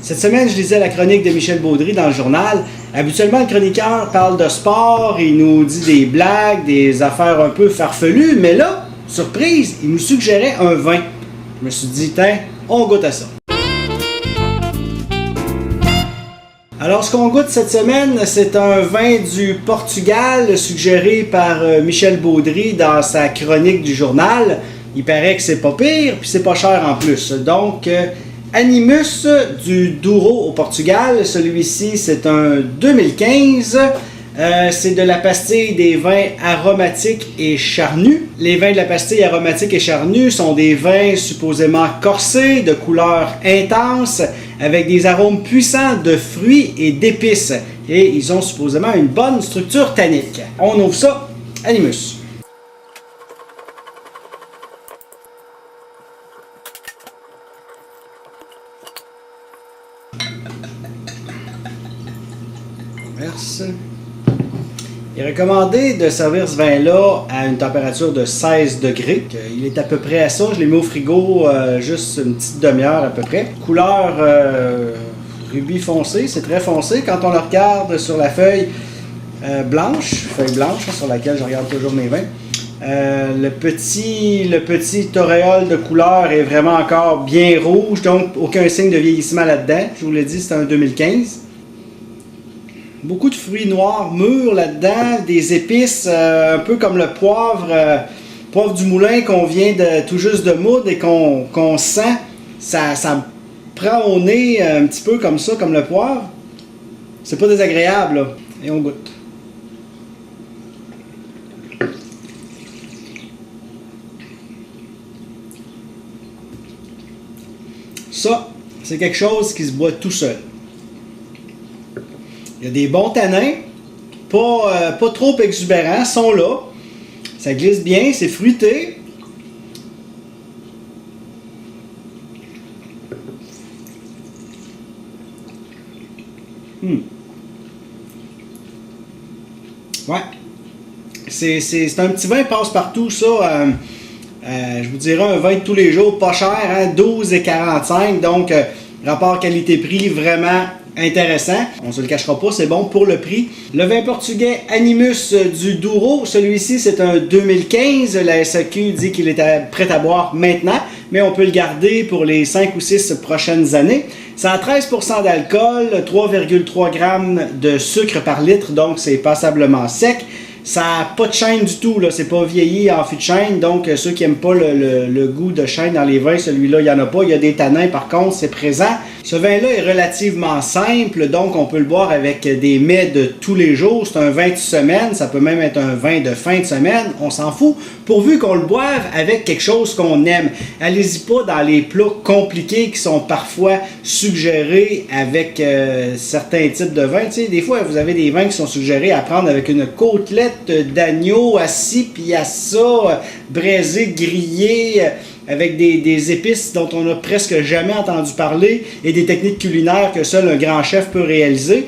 Cette semaine, je lisais la chronique de Michel Baudry dans le journal. Habituellement, le chroniqueur parle de sport, il nous dit des blagues, des affaires un peu farfelues, mais là, surprise, il nous suggérait un vin. Je me suis dit, tiens, on goûte à ça. Alors, ce qu'on goûte cette semaine, c'est un vin du Portugal suggéré par Michel Baudry dans sa chronique du journal. Il paraît que c'est pas pire, puis c'est pas cher en plus. Donc, Animus du Douro au Portugal. Celui-ci, c'est un 2015. C'est de la pastille des vins aromatiques et charnus. Les vins de la pastille aromatique et charnus sont des vins supposément corsés, de couleur intense, avec des arômes puissants de fruits et d'épices. Et ils ont supposément une bonne structure tannique. On ouvre ça, Animus. Verse. Il est recommandé de servir ce vin-là à une température de 16 degrés. Il est à peu près à ça. Je l'ai mis au frigo juste une petite demi-heure à peu près. Couleur rubis foncé, c'est très foncé. Quand on le regarde sur la feuille blanche sur laquelle je regarde toujours mes vins, le petit auréole de couleur est vraiment encore bien rouge, donc aucun signe de vieillissement là-dedans. Je vous l'ai dit, c'est un 2015. Beaucoup de fruits noirs mûrs là-dedans, des épices un peu comme le poivre du moulin qu'on vient tout juste de moudre et qu'on sent. Ça prend au nez un petit peu comme ça, comme le poivre. C'est pas désagréable, là. Et on goûte. Ça, c'est quelque chose qui se boit tout seul. Il y a des bons tanins, pas trop exubérants, sont là. Ça glisse bien, c'est fruité. Ouais. C'est un petit vin passe-partout, ça. Je vous dirais un vin de tous les jours, pas cher, hein, 12,45. Donc, rapport qualité-prix vraiment intéressant. On ne se le cachera pas, c'est bon pour le prix. Le vin portugais Animus du Douro, celui-ci c'est un 2015. La SAQ dit qu'il est prêt à boire maintenant, mais on peut le garder pour les 5 ou 6 prochaines années. Ça a 13% d'alcool, 3,3 g de sucre par litre, donc c'est passablement sec. Ça n'a pas de chêne du tout, là. C'est pas vieilli en fût de chêne, donc ceux qui n'aiment pas le goût de chêne dans les vins, celui-là, il n'y en a pas. Il y a des tanins, par contre, c'est présent. Ce vin-là est relativement simple, donc on peut le boire avec des mets de tous les jours. C'est un vin de semaine, ça peut même être un vin de fin de semaine, on s'en fout, pourvu qu'on le boive avec quelque chose qu'on aime. Allez-y pas dans les plats compliqués qui sont parfois suggérés avec certains types de vins. Tu sais, des fois, vous avez des vins qui sont suggérés à prendre avec une côtelette d'agneau assis puis à ça, braisé, grillé, avec des épices dont on n'a presque jamais entendu parler et des techniques culinaires que seul un grand chef peut réaliser.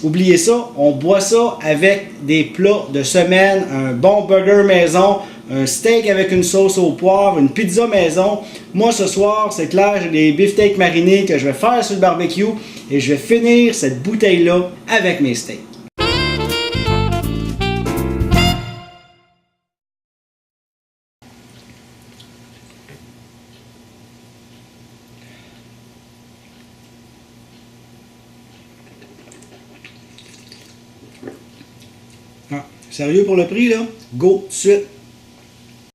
Oubliez ça, on boit ça avec des plats de semaine, un bon burger maison, un steak avec une sauce au poivre, une pizza maison. Moi ce soir, c'est clair, j'ai des beefsteaks marinés que je vais faire sur le barbecue et je vais finir cette bouteille-là avec mes steaks. Ah, sérieux pour le prix, là? Go, tout de suite!